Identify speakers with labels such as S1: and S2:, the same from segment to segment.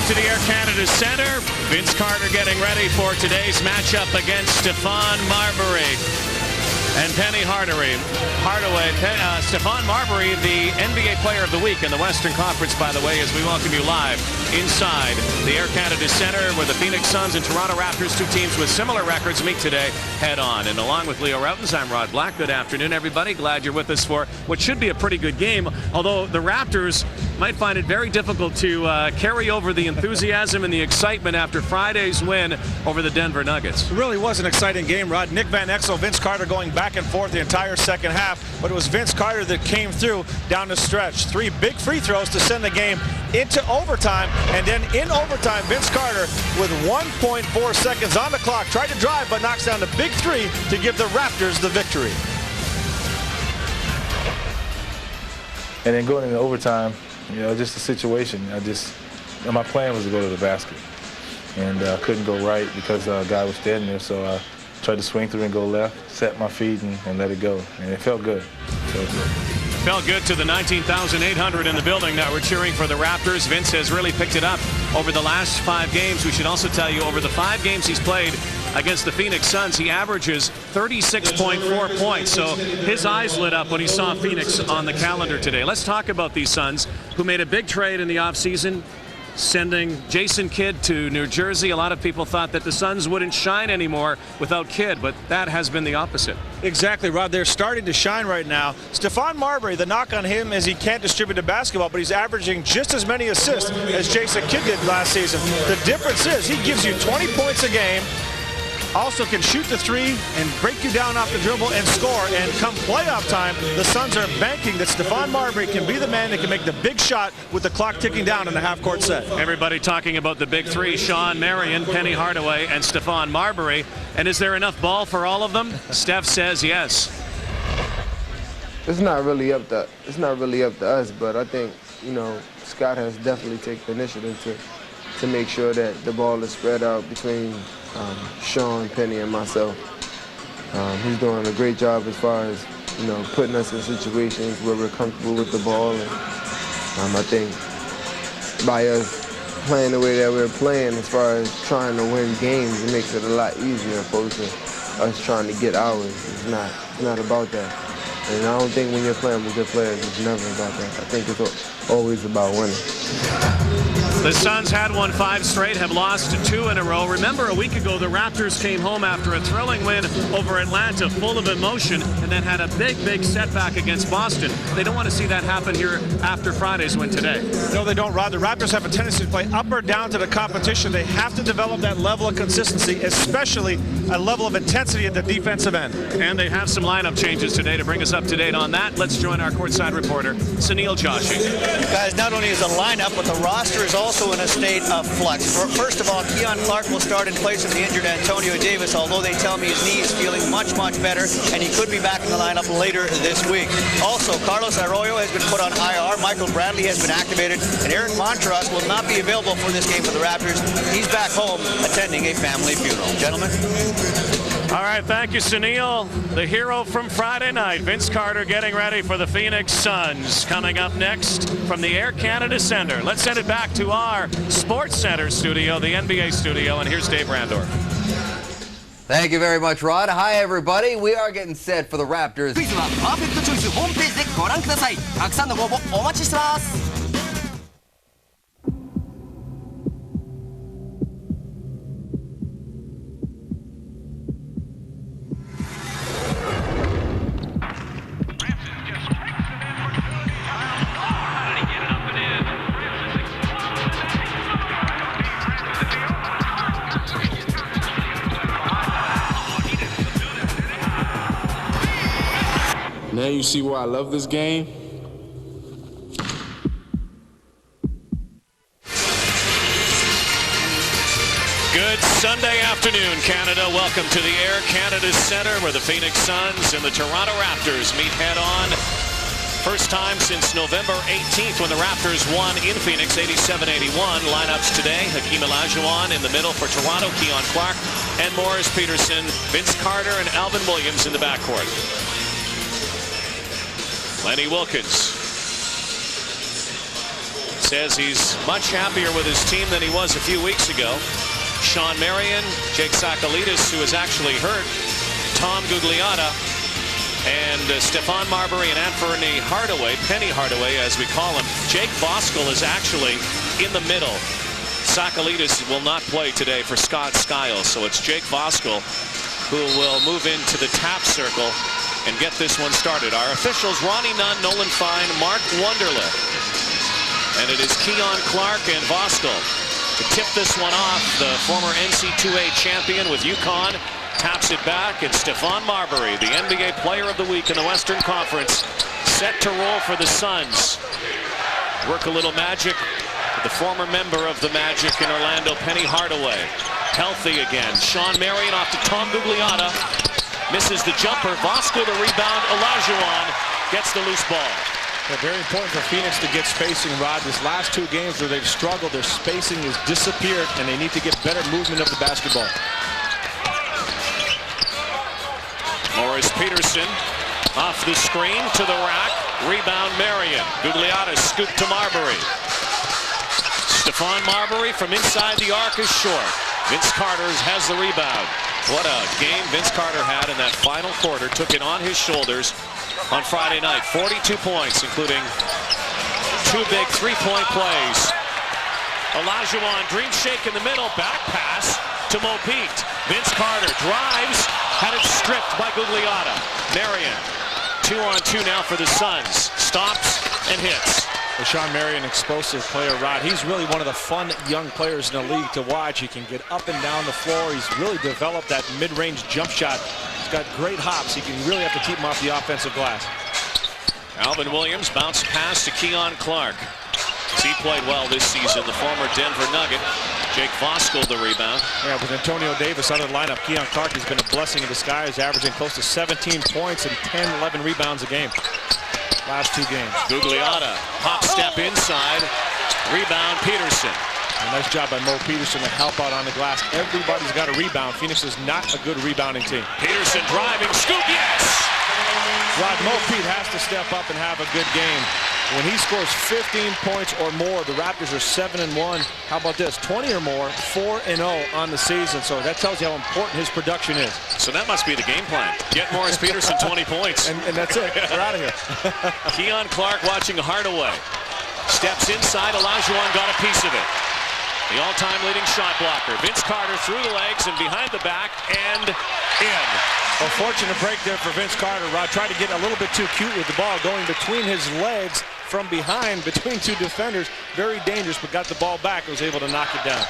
S1: to the Air Canada Centre. Vince Carter getting ready for today's matchup against Stephon Marbury and Penny Hardaway. Stephon Marbury, the NBA Player of the Week in the Western Conference, by the way, as we welcome you live inside the Air Canada Centre, where the Phoenix Suns and Toronto Raptors, two teams with similar records, meet today head on. And along with Leo Routens, I'm Rod Black. Good afternoon, everybody. Glad you're with us for what should be a pretty good game, although the Raptors might find it very difficult to carry over the enthusiasm and the excitement after Friday's win over the Denver Nuggets.
S2: It really was an exciting game, Rod. Nick Van Exel, Vince Carter going back and forth the entire second half, but it was Vince Carter that came through down the stretch. 3 big free throws to send the game into overtime, and then in overtime, Vince Carter with 1.4 seconds on the clock tried to drive but knocks down the big 3 to give the Raptors the victory.
S3: And then going into overtime, you know, just a situation. My plan was to go to the basket, and couldn't go right because a guy was standing there. So I tried to swing through and go left, set my feet, and let it go. And it felt good.
S1: Felt good to the 19,800 in the building that were cheering for the Raptors. Vince has really picked it up over the last 5 games. We should also tell you, over the 5 games he's played against the Phoenix Suns, he averages 36.4 points. So his eyes lit up when he saw Phoenix on the calendar today. Let's talk about these Suns, who made a big trade in the offseason, sending Jason Kidd to New Jersey. A lot of people thought that the Suns wouldn't shine anymore without Kidd, but that has been the opposite.
S2: Exactly, Rod. They're starting to shine right now. Stephon Marbury, the knock on him is he can't distribute the basketball, but he's averaging just as many assists as Jason Kidd did last season. The difference is he gives you 20 points a game, also can shoot the 3 and break you down off the dribble and score. And come playoff time, the Suns are banking that Stephon Marbury can be the man that can make the big shot with the clock ticking down in the half-court set.
S1: Everybody talking about the big 3, Sean Marion, Penny Hardaway, and Stephon Marbury. And is there enough ball for all of them? Steph says yes.
S4: It's not really up to us, but I think, you know, Scott has definitely taken the initiative to make sure that the ball is spread out between Sean, Penny, and myself. He's doing a great job as far as, you know, putting us in situations where we're comfortable with the ball. And I think by us playing the way that we're playing, as far as trying to win games, it makes it a lot easier opposed to us trying to get ours. It's not about that. And I don't think when you're playing with good players, it's never about that. I think it's always about winning.
S1: The Suns had won 5 straight, have lost 2 in a row. Remember, a week ago, the Raptors came home after a thrilling win over Atlanta, full of emotion, and then had a big setback against Boston. They don't want to see that happen here after Friday's win today.
S2: No, they don't, Rod. The Raptors have a tendency to play up or down to the competition. They have to develop that level of consistency, especially a level of intensity at the defensive end.
S1: And they have some lineup changes today to bring us up to date on that. Let's join our courtside reporter, Sunil Joshi.
S5: Guys, not only is the lineup, but the roster is also in a state of flux. First of all, Keon Clark will start in place of the injured Antonio Davis, although they tell me his knee is feeling much better, and he could be back in the lineup later this week. Also, Carlos Arroyo has been put on IR, Michael Bradley has been activated, and Eric Montross will not be available for this game for the Raptors. He's back home attending a family funeral. Gentlemen.
S1: All right, thank you, Sunil. The hero from Friday night, Vince Carter, getting ready for the Phoenix Suns. Coming up next from the Air Canada Centre. Let's send it back to our Sports Center studio, the NBA studio, and here's Dave Randorf.
S6: Thank you very much, Rod. Hi, everybody. We are getting set for the Raptors. クイズはパーフェクトチョイスホームページでご覧ください。たくさんのご応募お待ちしてます。
S7: Now you see why I love this game?
S1: Good Sunday afternoon, Canada. Welcome to the Air Canada Centre, where the Phoenix Suns and the Toronto Raptors meet head-on. First time since November 18th when the Raptors won in Phoenix 87-81. Lineups today, Hakeem Olajuwon in the middle for Toronto, Keon Clark and Morris Peterson, Vince Carter and Alvin Williams in the backcourt. Lenny Wilkins says he's much happier with his team than he was a few weeks ago. Sean Marion, Jake Sakalidis, who is actually hurt, Tom Gugliotta, and Stephon Marbury and Anthony Hardaway, Penny Hardaway as we call him. Jake Voskuhl is actually in the middle. Sakalidis will not play today for Scott Skiles, so it's Jake Voskuhl who will move into the tap circle and get this one started. Our officials, Ronnie Nunn, Nolan Fine, Mark Wunderlich. And it is Keon Clark and Voskuhl to tip this one off. The former NC2A champion with UConn taps it back, and Stephon Marbury, the NBA Player of the Week in the Western Conference, set to roll for the Suns. Work a little magic with the former member of the Magic in Orlando, Penny Hardaway. Healthy again. Sean Marion off to Tom Gugliotta. Misses the jumper. Voskuhl the rebound. Olajuwon gets the loose ball.
S2: Yeah, very important for Phoenix to get spacing, Rod. These last two games where they've struggled, their spacing has disappeared, and they need to get better movement of the basketball.
S1: Morris Peterson off the screen to the rack. Rebound Marion. Gugliotta scoop to Marbury. Stephon Marbury from inside the arc is short. Vince Carter has the rebound. What a game Vince Carter had in that final quarter. Took it on his shoulders on Friday night. 42 points, including 2 big three-point plays. Olajuwon dream shake in the middle. Back pass to Mo Pete. Vince Carter drives. Had it stripped by Gugliotta. Marion, 2-on-2 now for the Suns. Stops and hits.
S2: Well, Sean Marion, explosive player, Rod. He's really one of the fun young players in the league to watch. He can get up and down the floor. He's really developed that mid-range jump shot. He's got great hops. You can really have to keep him off the offensive glass.
S1: Alvin Williams bounce pass to Keon Clark. He played well this season, the former Denver Nugget. Jake Voskuhl the rebound.
S2: Yeah, with Antonio Davis out of the lineup, Keon Clark has been a blessing in disguise, averaging close to 17 points and 10, 11 rebounds a game. Last 2 games.
S1: Gugliotta, hop step inside, rebound Peterson.
S2: A nice job by Mo Peterson to help out on the glass. Everybody's got a rebound. Phoenix is not a good rebounding team.
S1: Peterson driving, scoop, yes!
S2: Rod, Mo Pete has to step up and have a good game. When he scores 15 points or more, the Raptors are 7-1. How about this? 20 or more, 4-0 on the season. So that tells you how important his production is.
S1: So that must be the game plan. Get Morris Peterson 20 points.
S2: And that's it. We're out of here.
S1: Keon Clark watching Hardaway. Steps inside. Olajuwon got a piece of it. The all-time leading shot blocker. Vince Carter through the legs and behind the back and in.
S2: A fortunate break there for Vince Carter. Rod tried to get a little bit too cute with the ball, going between his legs from behind, between 2 defenders. Very dangerous, but got the ball back and was able to knock it down.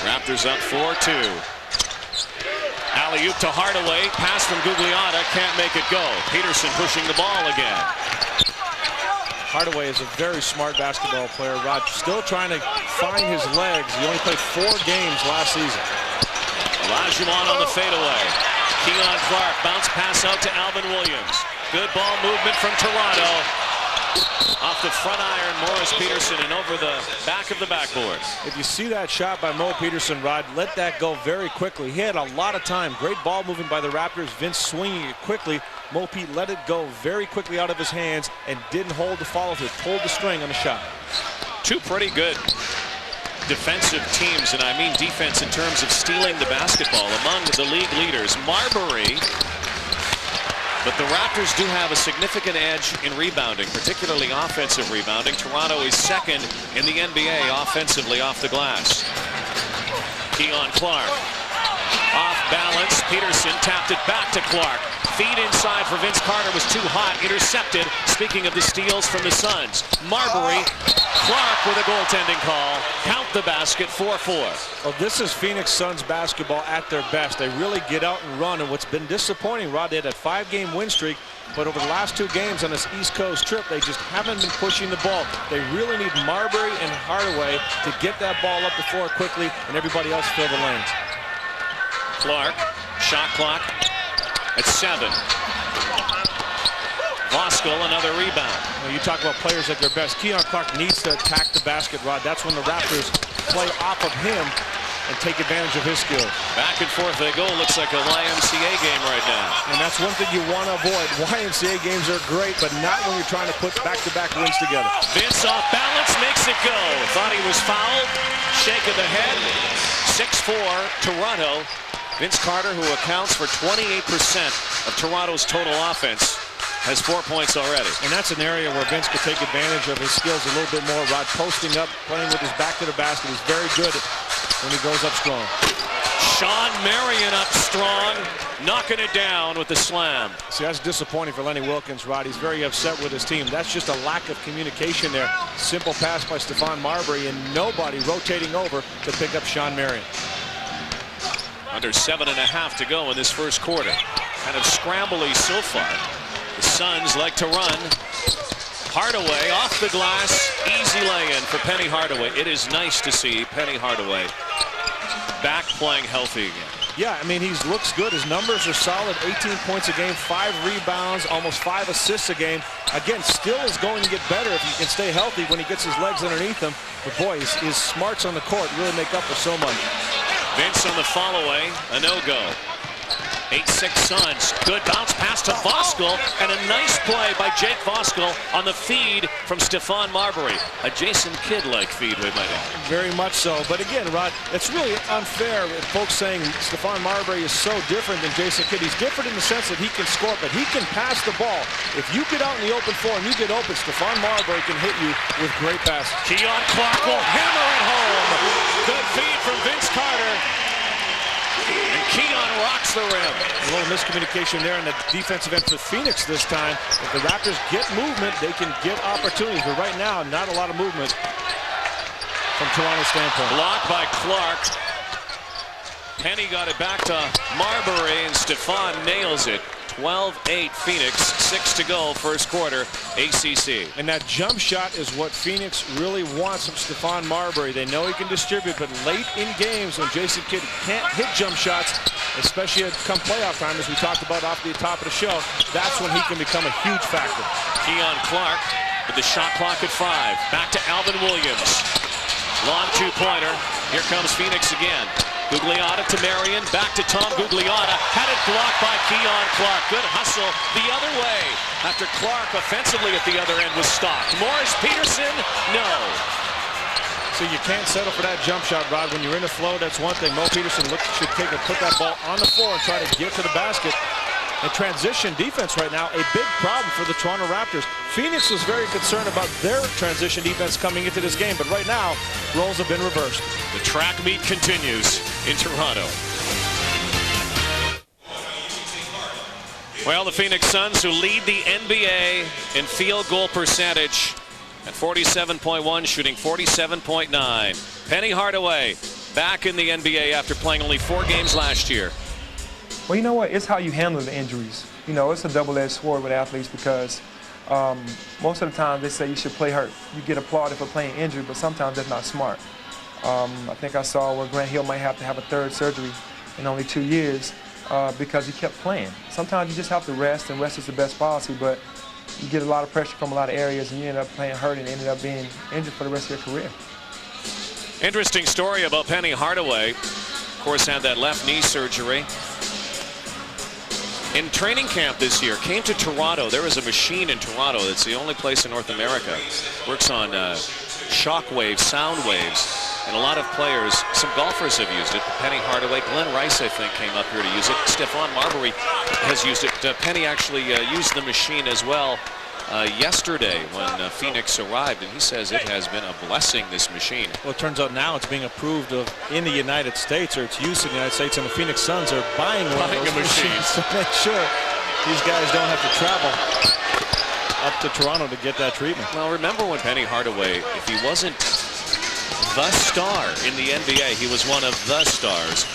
S1: Raptors up 4-2. Alley-oop to Hardaway. Pass from Gugliotta. Can't make it go. Peterson pushing the ball again.
S2: Hardaway is a very smart basketball player. Rod still trying to find his legs. He only played 4 games last season.
S1: Olajuwon on the fadeaway. Keon Clark, bounce pass out to Alvin Williams. Good ball movement from Toronto. Off the front iron, Morris Peterson, and over the back of the backboard.
S2: If you see that shot by Mo Peterson, Rod, let that go very quickly. He had a lot of time. Great ball movement by the Raptors. Vince swinging it quickly. Mo Pete let it go very quickly out of his hands and didn't hold the follow-through. Pulled the string on the shot.
S1: 2 pretty good defensive teams, and I mean defense in terms of stealing the basketball, among the league leaders. Marbury, but the Raptors do have a significant edge in rebounding, particularly offensive rebounding. Toronto is 2nd in the NBA offensively off the glass. Keon Clark off balance. Peterson tapped it back to Clark. Feed inside for Vince Carter was too hot. Intercepted. Speaking of the steals from the Suns, Marbury, Clark with a goaltending call. Count the basket, 4-4.
S2: Well, this is Phoenix Suns basketball at their best. They really get out and run, and what's been disappointing, Rod, they had a 5-game win streak, but over the last 2 games on this East Coast trip, they just haven't been pushing the ball. They really need Marbury and Hardaway to get that ball up the floor quickly, and everybody else fill the lanes.
S1: Clark, shot clock at 7. Voskuhl, another rebound.
S2: Well, you talk about players at their best. Keon Clark needs to attack the basket, Rod. That's when the Raptors play off of him and take advantage of his skills.
S1: Back and forth they go. Looks like a YMCA game right now.
S2: And that's one thing you want to avoid. YMCA games are great, but not when you're trying to put back-to-back wins together.
S1: Vince off balance, makes lets it go. Thought he was fouled. Shake of the head. 6-4 Toronto. Vince Carter, who accounts for 28% of Toronto's total offense, has 4 points already.
S2: And that's an area where Vince could take advantage of his skills a little bit more. Rod posting up, playing with his back to the basket. He's very good when he goes up strong.
S1: Sean Marion up strong, knocking it down with the slam.
S2: See, that's disappointing for Lenny Wilkins, Rod. He's very upset with his team. That's just a lack of communication there. Simple pass by Stephon Marbury and nobody rotating over to pick up Sean Marion.
S1: Under 7.5 to go in this first quarter. Kind of scrambly so far. The Suns like to run. Hardaway off the glass. Easy lay-in for Penny Hardaway. It is nice to see Penny Hardaway back playing healthy again.
S2: Yeah, I mean, he looks good. His numbers are solid. 18 points a game, 5 rebounds, almost 5 assists a game. Again, still is going to get better if he can stay healthy when he gets his legs underneath him. But boy, his smarts on the court really make up for so much.
S1: Vince on the follow-away, a no-go. 8-6 Suns. Good bounce pass to Voskuhl, and a nice play by Jake Voskuhl on the feed from Stephon Marbury. A Jason Kidd-like feed, we might add.
S2: Very much so. But again, Rod, it's really unfair with folks saying Stephon Marbury is so different than Jason Kidd. He's different in the sense that he can score, but he can pass the ball. If you get out in the open floor and you get open, Stephon Marbury can hit you with great passes.
S1: Keon Clark will hammer it home. Good feed from Vince Carter. And Keon rocks the rim.
S2: A little miscommunication there on the defensive end for Phoenix this time. If the Raptors get movement, they can get opportunities. But right now, not a lot of movement from Toronto's standpoint.
S1: Blocked by Clark. Penny got it back to Marbury, and Stephon nails it. 12-8 Phoenix, 6 to go, first quarter, ACC.
S2: And that jump shot is what Phoenix really wants from Stephon Marbury. They know he can distribute, but late in games when Jason Kidd can't hit jump shots, especially come playoff time, as we talked about off the top of the show, that's when he can become a huge factor.
S1: Keon Clark with the shot clock at 5. Back to Alvin Williams. Long two-pointer. Here comes Phoenix again. Gugliotta to Marion, back to Tom Gugliotta, had it blocked by Keon Clark. Good hustle the other way after Clark offensively at the other end was stopped. Morris Peterson, no.
S2: So you can't settle for that jump shot, Rod. When you're in the flow, that's one thing. Mo Peterson should put that ball on the floor and try to get to the basket. And transition defense right now, a big problem for the Toronto Raptors. Phoenix was very concerned about their transition defense coming into this game, but right now, roles have been reversed.
S1: The track meet continues in Toronto. Well, the Phoenix Suns, who lead the NBA in field goal percentage at 47.1, shooting 47.9. Penny Hardaway back in the NBA after playing only 4 games last year.
S8: Well, you know what? It's how you handle the injuries. You know, it's a double-edged sword with athletes because most of the time they say you should play hurt. You get applauded for playing injured, but sometimes that's not smart. I think I saw where Grant Hill might have to have a 3rd surgery in only 2 years because he kept playing. Sometimes you just have to rest, and rest is the best policy, but you get a lot of pressure from a lot of areas, and you end up playing hurt and ended up being injured for the rest of your career.
S1: Interesting story about Penny Hardaway. Of course, had that left knee surgery. In training camp this year, came to Toronto. There is a machine in Toronto that's the only place in North America. Works on shock waves, sound waves. And a lot of players, some golfers have used it. Penny Hardaway, Glenn Rice, I think, came up here to use it. Stephon Marbury has used it. Penny actually used the machine as well yesterday when Phoenix arrived, and he says it has been a blessing, this machine.
S2: Well, it turns out now it's being approved in the United States, or its use in the United States, and the Phoenix Suns are buying one of those machines to make sure these guys don't have to travel up to Toronto to get that treatment.
S1: Well, remember when Penny Hardaway, if he wasn't the star in the NBA, he was one of the stars.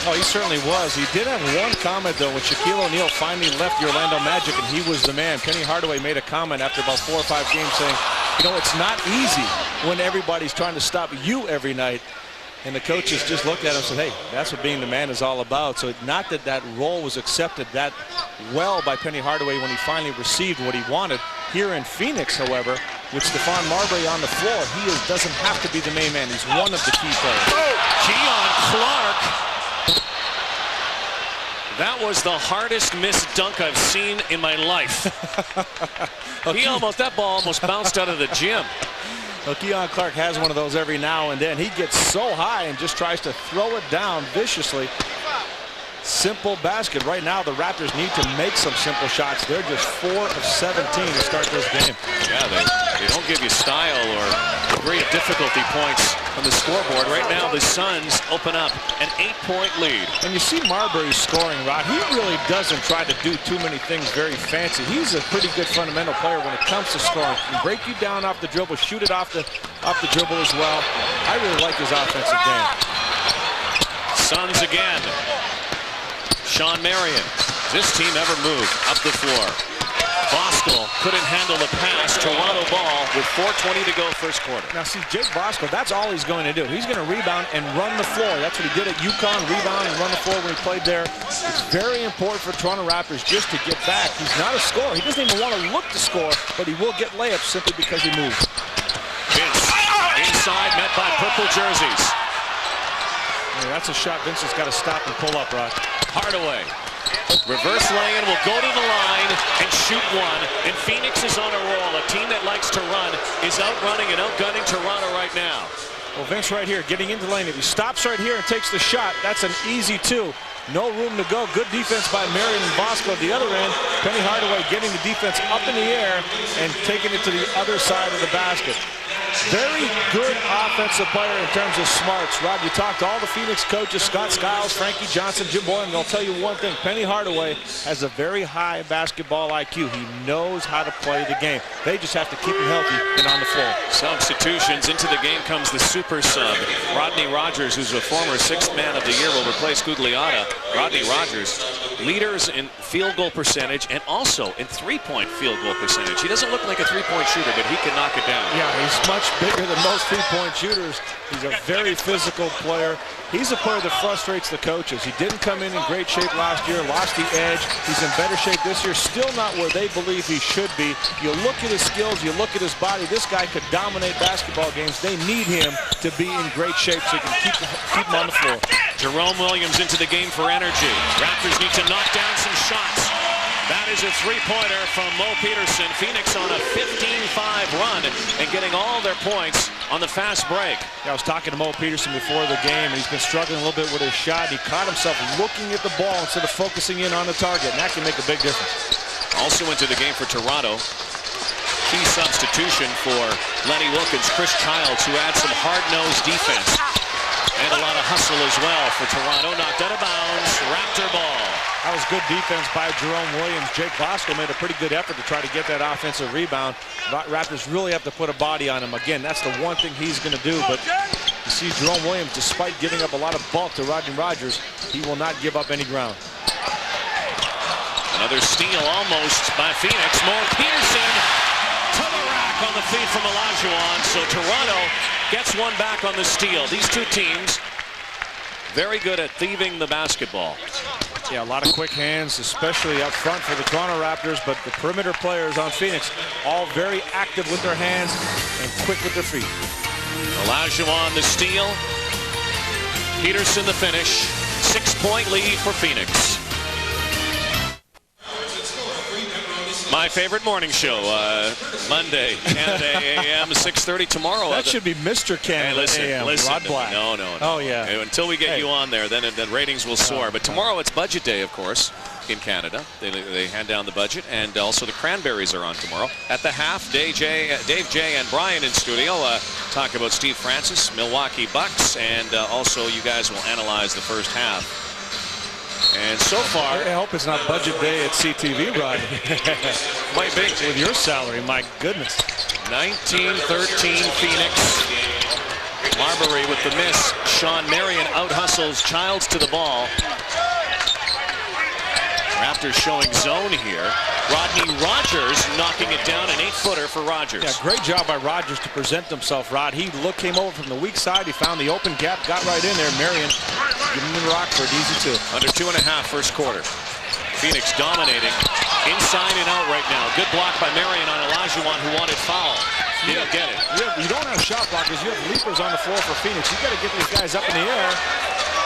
S2: Oh, he certainly was. He did have one comment, though, when Shaquille O'Neal finally left the Orlando Magic and he was the man. Penny Hardaway made a comment after about 4 or 5 games saying, you know, it's not easy when everybody's trying to stop you every night. And the coaches just looked at him and said, hey, that's what being the man is all about. So not that that role was accepted that well by Penny Hardaway when he finally received what he wanted. Here in Phoenix, however, with Stephon Marbury on the floor, he doesn't have to be the main man. He's one of the key players.
S1: Keon Clark. That was the hardest missed dunk I've seen in my life. That ball almost bounced out of the gym.
S2: Well, Keon Clark has one of those every now and then. He gets so high and just tries to throw it down viciously. Simple basket. Right now, the Raptors need to make some simple shots. They're just 4 of 17 to start this game.
S1: Yeah, they don't give you style or degree of difficulty points on the scoreboard. Right now, the Suns open up an 8-point lead.
S2: And you see Marbury scoring, Rod. He really doesn't try to do too many things very fancy. He's a pretty good fundamental player when it comes to scoring. He can break you down off the dribble, shoot it off the dribble as well. I really like his offensive game.
S1: Suns again. Sean Marion. This team ever moved up the floor. Bosco couldn't handle the pass. Toronto ball with 4:20 to go first quarter.
S2: Now see, Jake Bosco, that's all he's going to do. He's going to rebound and run the floor. That's what he did at UConn, rebound and run the floor when he played there. It's very important for Toronto Raptors just to get back. He's not a scorer. He doesn't even want to look to score, but he will get layups simply because he moves.
S1: Vince inside, met by purple jerseys.
S2: Yeah, that's a shot Vince has got to stop and pull up, Rod.
S1: Hardaway. Reverse lay-in, will go to the line and shoot one. And Phoenix is on a roll. A team that likes to run is outrunning and outgunning Toronto right now.
S2: Well, Vince right here getting into the lane. If he stops right here and takes the shot, that's an easy 2. No room to go. Good defense by Marion and Bosco at the other end. Penny Hardaway getting the defense up in the air and taking it to the other side of the basket. Very good offensive player in terms of smarts. Rod, you talked to all the Phoenix coaches, Scott Skiles, Frankie Johnson, Jim Boylan, and they'll tell you one thing. Penny Hardaway has a very high basketball IQ. He knows how to play the game. They just have to keep him healthy and on the floor.
S1: Substitutions. Into the game comes the super sub. Rodney Rogers, who's a former 6th man of the year, will replace Gugliotta. Rodney Rogers, leaders in field goal percentage and also in 3-point field goal percentage. He doesn't look like a 3-point shooter, but he can knock it down.
S2: Yeah, he's much bigger than most 3-point shooters. He's a very physical player. He's a player that frustrates the coaches. He didn't come in great shape last year, lost the edge. He's in better shape this year, still not where they believe he should be. You look at his skills, you look at his body, this guy could dominate basketball games. They need him to be in great shape so he can keep him on the floor.
S1: Jerome Williams into the game for energy. Raptors need to knock down some shots. That is a 3-pointer from Mo Peterson. Phoenix on a 15-5 run and getting all their points on the fast break.
S2: Yeah, I was talking to Mo Peterson before the game, and he's been struggling a little bit with his shot. He caught himself looking at the ball instead of focusing in on the target, and that can make a big difference.
S1: Also into the game for Toronto. Key substitution for Lenny Wilkins, Chris Childs, who adds some hard-nosed defense. And a lot of hustle as well for Toronto. Knocked out of bounds. Raptor ball.
S2: That was good defense by Jerome Williams. Jake Bosco made a pretty good effort to try to get that offensive rebound. Raptors really have to put a body on him. Again, that's the one thing he's going to do. But you see Jerome Williams, despite giving up a lot of bulk to Rodney Rogers, he will not give up any ground.
S1: Another steal almost by Phoenix. More Peterson to the rack on the feed from Olajuwon. So Toronto gets one back on the steal. These two teams very good at thieving the basketball.
S2: Yeah, a lot of quick hands, especially up front for the Toronto Raptors, but the perimeter players on Phoenix all very active with their hands and quick with their feet.
S1: Olajuwon the steal. Peterson the finish. 6-point lead for Phoenix. My favorite morning show, Monday, Canada AM, 6:30 tomorrow.
S2: That should be Mr. Canada AM,
S1: listen,
S2: Rod Black.
S1: No.
S2: Oh, yeah.
S1: Until we get you on there, then ratings will soar. But tomorrow it's budget day, of course, in Canada. They hand down the budget, and also the Cranberries are on tomorrow. At the half, Dave, J, and Brian in studio talk about Steve Francis, Milwaukee Bucks, and also you guys will analyze the first half. And so far,
S2: I hope it's not budget day at CTV, Rod.
S1: might be.
S2: With your salary, my goodness.
S1: 19-13 Phoenix. Marbury with the miss. Sean Marion out-hustles Childs to the ball. Raptors showing zone here. Rodney Rogers knocking it down, an 8-footer for Rogers.
S2: Yeah, great job by Rogers to present himself, Rod. He came over from the weak side. He found the open gap, got right in there. Marion, give him the rock for an easy 2.
S1: Under 2.5 first quarter. Phoenix dominating inside and out right now. Good block by Marion on Olajuwon, who wanted foul. He didn't get it.
S2: You don't have shot blockers. You have leapers on the floor for Phoenix. You got to get these guys up in the air.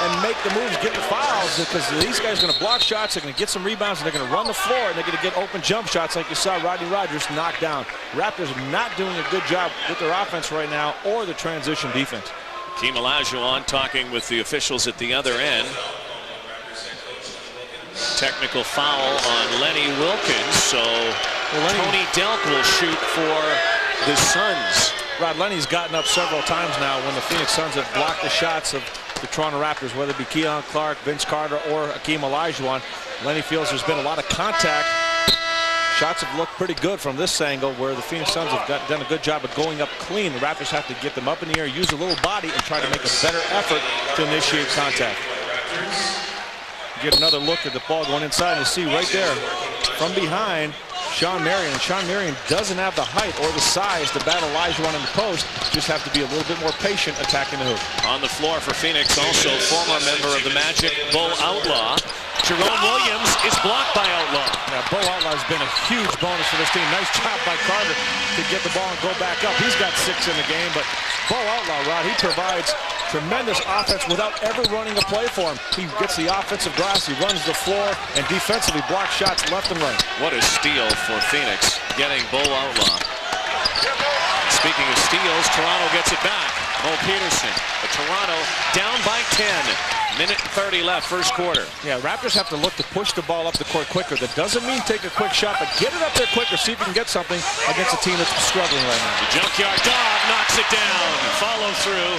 S2: and make the moves, get the fouls, because these guys are going to block shots, they're going to get some rebounds, and they're going to run the floor, and they're going to get open jump shots like you saw Rodney Rogers knock down. Raptors are not doing a good job with their offense right now or the transition defense.
S1: Hakeem Olajuwon talking with the officials at the other end. Technical foul on Lenny Wilkins, so Tony Delk will shoot for the Suns.
S2: Rod, Lenny's gotten up several times now when the Phoenix Suns have blocked the shots of the Toronto Raptors, whether it be Keon Clark, Vince Carter, or Hakeem Olajuwon. Lenny feels there's been a lot of contact. Shots have looked pretty good from this angle where the Phoenix Suns have done a good job of going up clean. The Raptors have to get them up in the air, use a little body, and try to make a better effort to initiate contact. Get another look at the ball going inside, and you see right there from behind Sean Marion. And Sean Marion doesn't have the height or the size to battle Olajuwon in the post. Just have to be a little bit more patient attacking the hoop.
S1: On the floor for Phoenix, also former member of the Magic, Bo Outlaw. Jerome Williams is blocked by Outlaw.
S2: Yeah, Bo Outlaw has been a huge bonus for this team. Nice job by Carter to get the ball and go back up. He's got 6 in the game, but Bo Outlaw, Rod, he provides tremendous offense without ever running a play for him. He gets the offensive glass, he runs the floor, and defensively blocks shots left and right.
S1: What a steal for Phoenix, getting Bo Outlaw. Speaking of steals, Toronto gets it back. Mo Peterson, but Toronto down by 10. Minute 30 left, first quarter.
S2: Yeah, Raptors have to look to push the ball up the court quicker. That doesn't mean take a quick shot, but get it up there quicker, see if you can get something against a team that's struggling right now.
S1: The Junkyard Dog knocks it down. Follow through.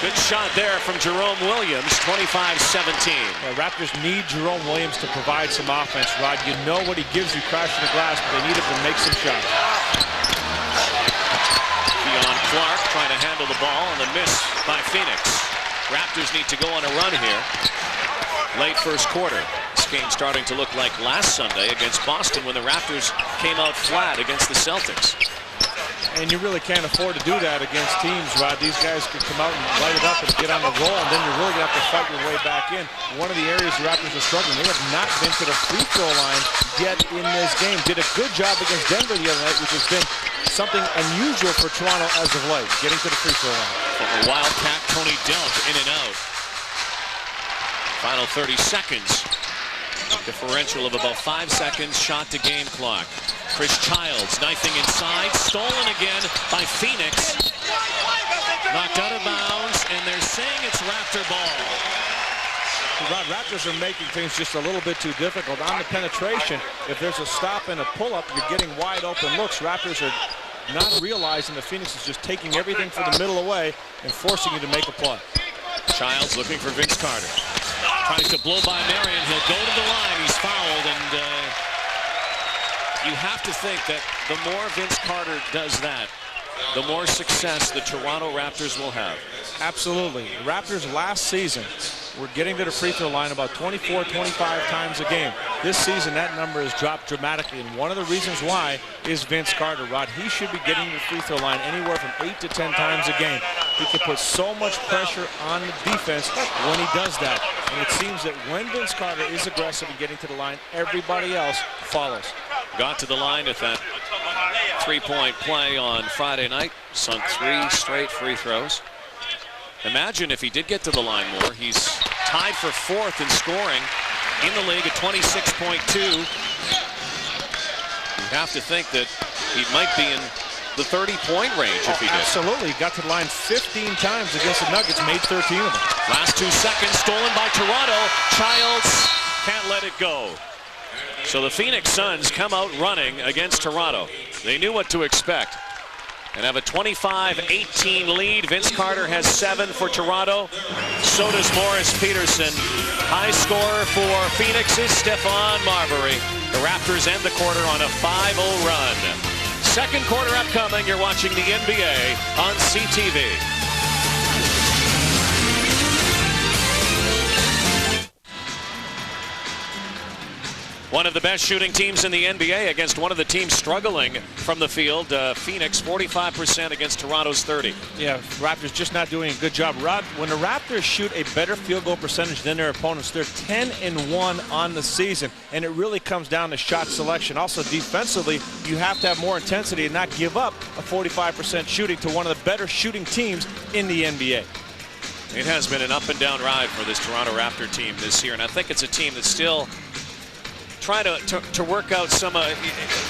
S1: Good shot there from Jerome Williams, 25-17.
S2: Yeah, Raptors need Jerome Williams to provide some offense, Rod. You know what he gives you crashing the glass, but they need him to make some shots.
S1: Keon Clark trying to handle the ball, and the miss by Phoenix. Raptors need to go on a run here. Late first quarter. This game starting to look like last Sunday against Boston when the Raptors came out flat against the Celtics.
S2: And you really can't afford to do that against teams, Rod. These guys could come out and light it up and get on the roll, and then you're really going to have to fight your way back in. One of the areas the Raptors are struggling, they have not been to the free throw line yet in this game. Did a good job against Denver the other night, which has been something unusual for Toronto as of late, getting to the free throw line.
S1: From the Wildcat, Tony Delk in and out. Final 30 seconds. Differential of about 5 seconds, shot to game clock. Chris Childs knifing inside, stolen again by Phoenix. Knocked out of bounds, and they're saying it's Raptor ball.
S2: Rod, Raptors are making things just a little bit too difficult. On the penetration, if there's a stop and a pull-up, you're getting wide open looks. Raptors are not realizing that Phoenix is just taking everything from the middle away and forcing you to make a play.
S1: Childs looking for Vince Carter. Tries to blow by Marion. He'll go to the line. He's fouled, and you have to think that the more Vince Carter does that, the more success the Toronto Raptors will have.
S2: Absolutely. The Raptors last season were getting to the free throw line about 24, 25 times a game. This season, that number has dropped dramatically, and one of the reasons why is Vince Carter, Rod. He should be getting to the free throw line anywhere from 8 to 10 times a game. He can put so much pressure on the defense when he does that. And it seems that when Vince Carter is aggressive and getting to the line, everybody else follows.
S1: Got to the line at that three-point play on Friday night. Sunk 3 straight free throws. Imagine if he did get to the line more. He's tied for 4th in scoring in the league at 26.2. You have to think that he might be in the 30-point range if he did.
S2: Absolutely. Got to the line 15 times against the Nuggets, made 13 of them.
S1: Last 2 seconds, stolen by Toronto. Childs can't let it go. So the Phoenix Suns come out running against Toronto. They knew what to expect and have a 25-18 lead. Vince Carter has 7 for Toronto. So does Morris Peterson. High scorer for Phoenix is Stephon Marbury. The Raptors end the quarter on a 5-0 run. Second quarter upcoming. You're watching the NBA on CTV. One of the best shooting teams in the NBA against one of the teams struggling from the field. Phoenix 45% against Toronto's 30.
S2: Yeah, Raptors just not doing a good job. Rod, when the Raptors shoot a better field goal percentage than their opponents, they're 10-1 on the season, and it really comes down to shot selection. Also, defensively, you have to have more intensity and not give up a 45% shooting to one of the better shooting teams in the NBA.
S1: It has been an up and down ride for this Toronto Raptor team this year, and I think it's a team that's still trying to work out some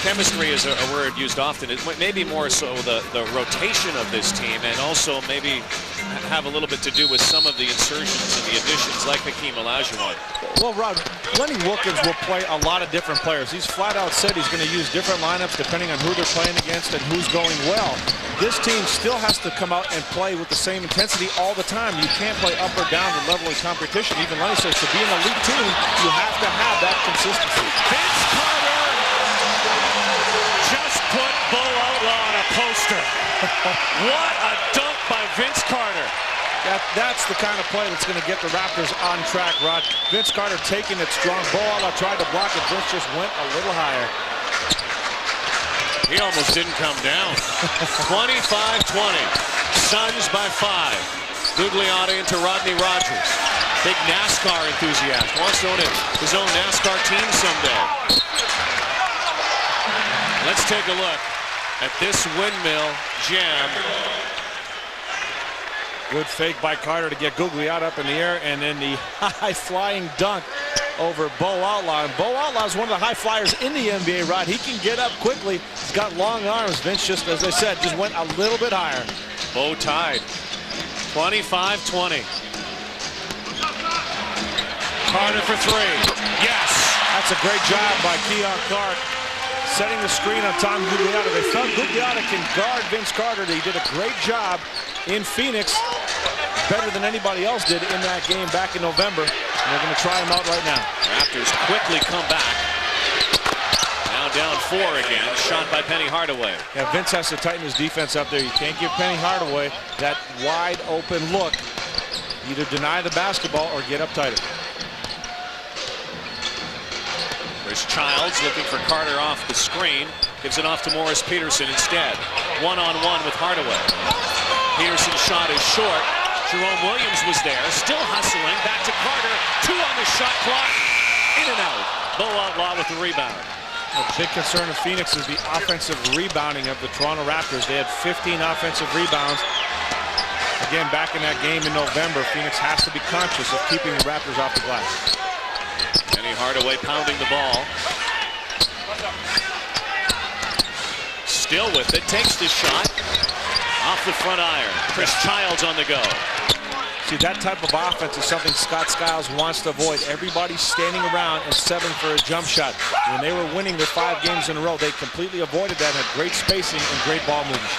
S1: chemistry is a word used often. It maybe more so the rotation of this team, and also maybe have a little bit to do with some of the insertions and the additions like Hakeem Olajuwon.
S2: Well, Rod, Lenny Wilkins will play a lot of different players. He's flat out said he's going to use different lineups depending on who they're playing against and who's going well. This team still has to come out and play with the same intensity all the time. You can't play up or down the level of competition. Even Lenny says to be an elite team, you have to have that consistency.
S1: Vince Carter just put Bo Outlaw on a poster. What a dunk by Vince Carter.
S2: That's the kind of play that's going to get the Raptors on track, Rod. Vince Carter taking it strong. Bo Outlaw tried to block it. Vince just went a little higher.
S1: He almost didn't come down. 25-20. Suns by 5. Gugliotta into Rodney Rogers. Big NASCAR enthusiast. Wants to own his own NASCAR team someday. Let's take a look at this windmill jam.
S2: Good fake by Carter to get Gugliotta up in the air, and then the high-flying dunk over Bo Outlaw. And Bo Outlaw is one of the high flyers in the NBA, Rod. He can get up quickly. He's got long arms. Vince just, as I said, just went a little bit higher.
S1: Bo tied. 25-20. Carter for 3. Yes.
S2: That's a great job by Keon Clark, setting the screen on Tom Gugliotta. They felt Gugliotta can guard Vince Carter. He did a great job in Phoenix, better than anybody else did in that game back in November. And they're going to try him out right now.
S1: Raptors quickly come back. Now down 4 again. Shot by Penny Hardaway.
S2: Yeah, Vince has to tighten his defense up there. You can't give Penny Hardaway that wide open look. Either deny the basketball or get up tighter.
S1: There's Childs looking for Carter off the screen. Gives it off to Morris Peterson instead. One-on-one with Hardaway. Peterson's shot is short. Jerome Williams was there, still hustling. Back to Carter. 2 on the shot clock. In and out. Bo Outlaw with the rebound.
S2: A big concern of Phoenix is the offensive rebounding of the Toronto Raptors. They had 15 offensive rebounds. Again, back in that game in November, Phoenix has to be conscious of keeping the Raptors off the glass.
S1: Penny Hardaway pounding the ball. Still with it, takes the shot. Off the front iron. Chris Childs on the go.
S2: See, that type of offense is something Scott Skiles wants to avoid. Everybody's standing around and 7 for a jump shot. When they were winning their 5 games in a row, they completely avoided that, had great spacing and great ball movement.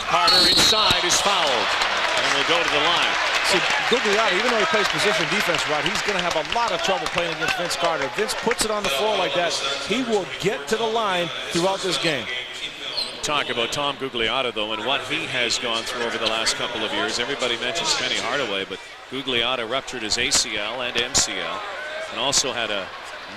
S1: Carter inside is fouled and will go to the line.
S2: See, Gugliotta, even though he plays position defense, Rod, he's going to have a lot of trouble playing against Vince Carter. Vince puts it on the floor like that, he will get to the line throughout this game.
S1: Talk about Tom Gugliotta, though, and what he has gone through over the last couple of years. Everybody mentions Penny Hardaway, but Gugliotta ruptured his ACL and MCL and also had a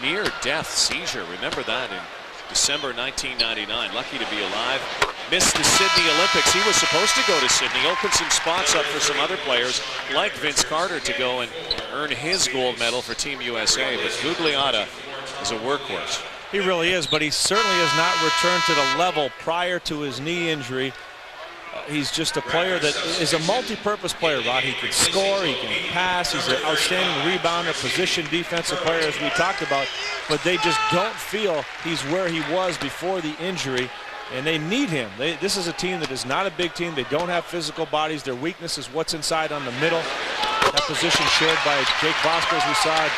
S1: near-death seizure. Remember that in December 1999. Lucky to be alive. Missed the Sydney Olympics. He was supposed to go to Sydney, open some spots up for some other players like Vince Carter to go and earn his gold medal for Team USA. But Gugliotta is a workhorse.
S2: He really is, but he certainly has not returned to the level prior to his knee injury. He's just a player that is a multi-purpose player, Rod. He can score, he can pass, he's an outstanding rebounder, position defensive player, as we talked about, but they just don't feel he's where he was before the injury, and they need him. This is a team that is not a big team. They don't have physical bodies. Their weakness is what's inside on the middle. That position shared by Jake Bosco, as we saw in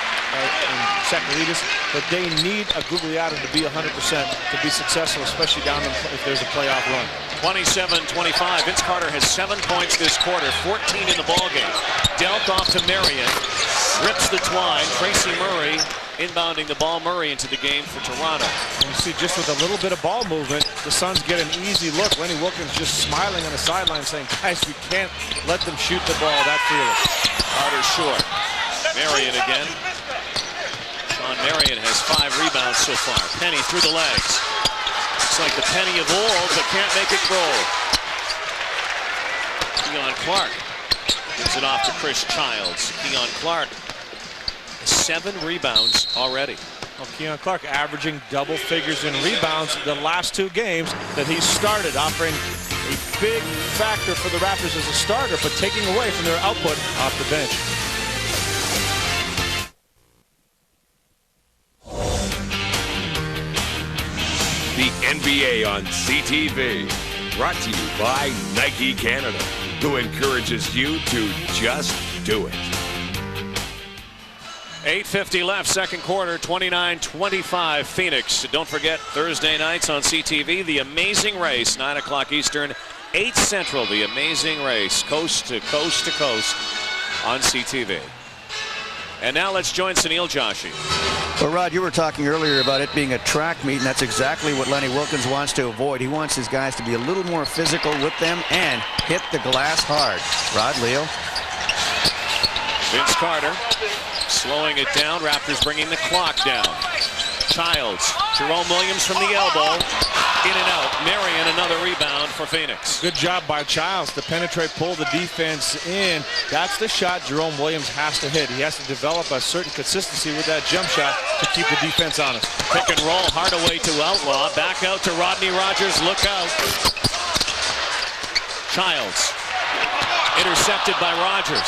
S2: Sakalidis, but they need a Gugliotta to be 100% to be successful, especially down if there's a playoff run.
S1: 27-25. Vince Carter has 7 points this quarter, 14 in the ballgame. Dealt off to Marion, rips the twine. Tracy Murray inbounding the ball. Murray into the game for Toronto.
S2: And you see, just with a little bit of ball movement, the Suns get an easy look. Lenny Wilkins just smiling on the sideline saying, guys, we can't let them shoot the ball that fearless.
S1: Carter short. Marion again. Sean Marion has 5 rebounds so far. Penny through the legs. Looks like the Penny of old, but can't make it roll. Keon Clark gives it off to Chris Childs. Keon Clark, 7 rebounds already.
S2: Well, Keon Clark averaging double figures in rebounds the last 2 games that he started, offering a big factor for the Raptors as a starter, but taking away from their output off the bench.
S9: The NBA on CTV, brought to you by Nike Canada, who encourages you to just do it.
S1: 8:50 left, second quarter, 29-25 Phoenix. Don't forget, Thursday nights on CTV, The Amazing Race, 9 o'clock Eastern, 8 Central, The Amazing Race, coast to coast to coast on CTV. And now let's join Sunil Joshi.
S5: Well, Rod, you were talking earlier about it being a track meet, and that's exactly what Lenny Wilkins wants to avoid. He wants his guys to be a little more physical with them and hit the glass hard. Rod, Leo.
S1: Vince Carter slowing it down. Raptors bringing the clock down. Childs, Jerome Williams from the elbow. In and out. Marion, another rebound for Phoenix.
S2: Good job by Childs to penetrate, pull the defense in. That's the shot Jerome Williams has to hit. He has to develop a certain consistency with that jump shot to keep the defense honest.
S1: Pick and roll, Hardaway to Outlaw. Back out to Rodney Rogers. Look out. Childs. Intercepted by Rogers.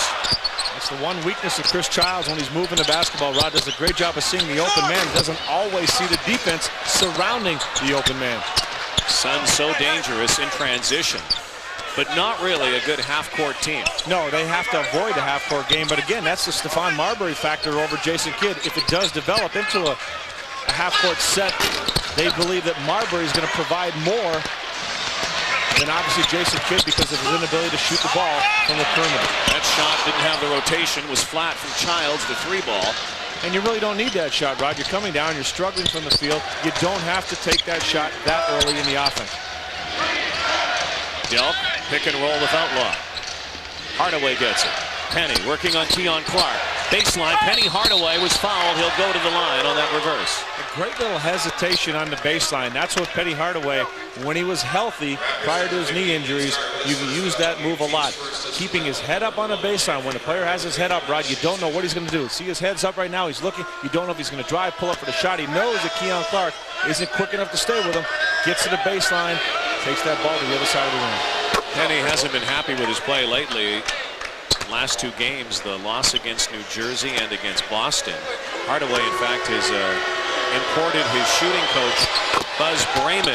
S2: That's the one weakness of Chris Childs when he's moving the basketball. Rod does a great job of seeing the open man. He doesn't always see the defense surrounding the open man.
S1: Suns so dangerous in transition, but not really a good half-court team.
S2: No, they have to avoid a half-court game. But again, that's the Stephon Marbury factor over Jason Kidd. If it does develop into a half-court set, they believe that Marbury is going to provide more than obviously Jason Kidd because of his inability to shoot the ball from the perimeter.
S1: That shot didn't have the rotation, was flat from Childs, the three ball.
S2: And you really don't need that shot, Rod. You're coming down, you're struggling from the field. You don't have to take that shot that early in the offense.
S1: Delp, pick and roll with Outlaw. Hardaway gets it. Penny working on Keon Clark. Baseline, Penny Hardaway was fouled. He'll go to the line on that reverse.
S2: A great little hesitation on the baseline. That's what Penny Hardaway, when he was healthy prior to his knee injuries, you can use that move a lot. Keeping his head up on the baseline. When a player has his head up, Rod, you don't know what he's going to do. See his head's up right now. He's looking. You don't know if he's going to drive, pull up for the shot. He knows that Keon Clark isn't quick enough to stay with him. Gets to the baseline, takes that ball to the other side of the rim.
S1: Penny hasn't been happy with his play lately. Last two games, the loss against New Jersey and against Boston. Hardaway, in fact, has imported his shooting coach, Buzz Brayman,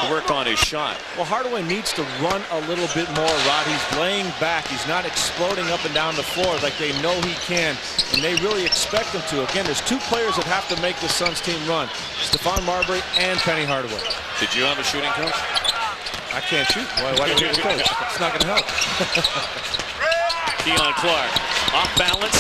S1: to work on his shot.
S2: Well, Hardaway needs to run a little bit more, Rod. He's laying back. He's not exploding up and down the floor like they know he can, and they really expect him to. Again, there's two players that have to make the Suns team run, Stephon Marbury and Penny Hardaway.
S1: Did you have a shooting coach?
S2: I can't shoot. Why do you have a coach? It's not going to help.
S1: Keon Clark off balance.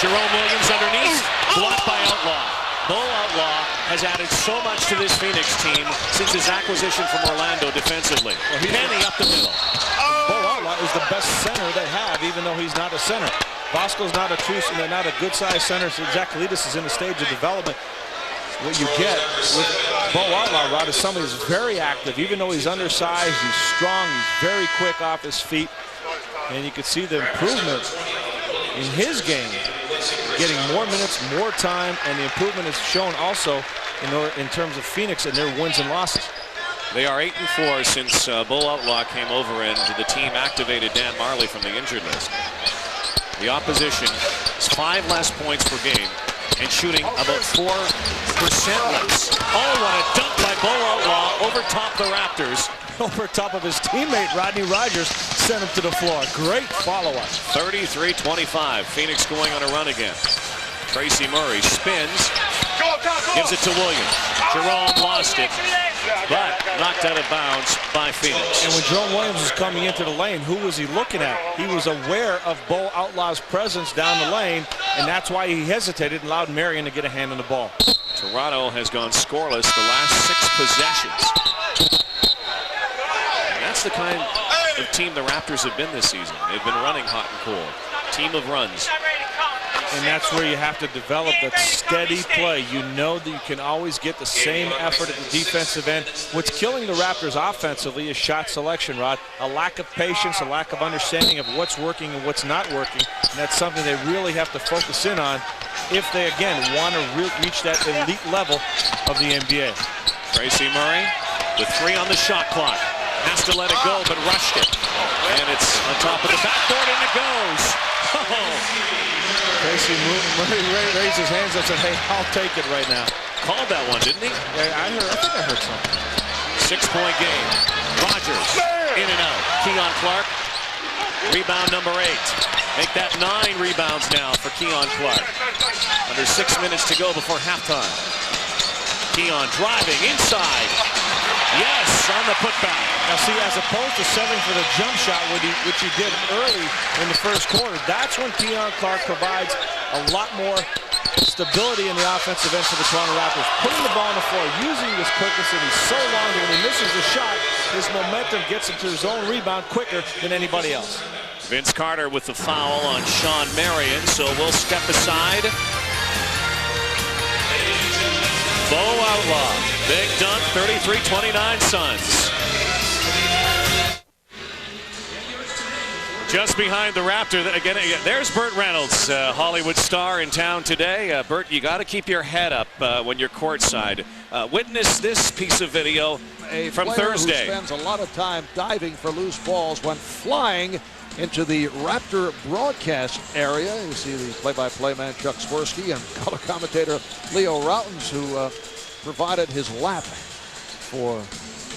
S1: Jerome Williams underneath, blocked by Outlaw. Bo Outlaw has added so much to this Phoenix team since his acquisition from Orlando defensively. Penny up the middle.
S2: Bo Outlaw is the best center they have, even though he's not a center. Bosco's not a true, they're not a good-sized center, so Zach Kalidas is in the stage of development. What you get with Bo Outlaw, Rod, is somebody who's very active. Even though he's undersized, he's strong, he's very quick off his feet. And you can see the improvement in his game, getting more minutes, more time, and the improvement is shown also in terms of Phoenix and their wins and losses.
S1: They are 8-4 since Bo Outlaw came over and the team activated Dan Marley from the injured list. The opposition is 5 less points per game and shooting about 4% less. Oh, what a dunk by Bo Outlaw over top the Raptors.
S2: Over top of his teammate, Rodney Rogers, sent him to the floor. Great follow-up.
S1: 33-25. Phoenix going on a run again. Tracy Murray spins, gives it to Williams. Jerome lost it, but knocked out of bounds by Phoenix.
S2: And when Jerome Williams was coming into the lane, who was he looking at? He was aware of Bo Outlaw's presence down the lane, and that's why he hesitated and allowed Marion to get a hand on the ball.
S1: Toronto has gone scoreless the last 6 possessions. That's the kind of team the Raptors have been this season. They've been running hot and cool. Team of runs.
S2: And that's where you have to develop that steady play. You know that you can always get the same effort at the defensive end. What's killing the Raptors offensively is shot selection, Rod. A lack of patience, a lack of understanding of what's working and what's not working. And that's something they really have to focus in on if they, again, want to reach that elite level of the NBA.
S1: Tracy Murray with 3 on the shot clock. Has to let it go, but rushed it. And it's on top of the backboard, and it goes. Oh.
S2: Tracy Murray raised his hands and said, hey, I'll take it right now.
S1: Called that one, didn't he?
S2: Yeah, I think I heard something.
S1: 6-point game. Rogers, in and out. Keon Clark, rebound number 8. Make that 9 rebounds now for Keon Clark. Under 6 minutes to go before halftime. Keon driving inside. Yes, on the putback.
S2: Now see, as opposed to settling for the jump shot, which he did early in the first quarter, that's when Keon Clark provides a lot more stability in the offensive end for the Toronto Raptors. Putting the ball on the floor, using his quickness, and he's so long that when he misses the shot, his momentum gets him to his own rebound quicker than anybody else.
S1: Vince Carter with the foul on Sean Marion, so we'll step aside. Bo Outlaw, big dunk, 33-29 Suns. Just behind the Raptor, again, there's Burt Reynolds, Hollywood star in town today. Burt, you got to keep your head up when you're courtside. Witness this piece of video from Thursday.
S10: Who spends a lot of time diving for loose balls when flying into the Raptor broadcast area. You see the play-by-play man Chuck Swirsky and color commentator Leo Routens, who provided his lap for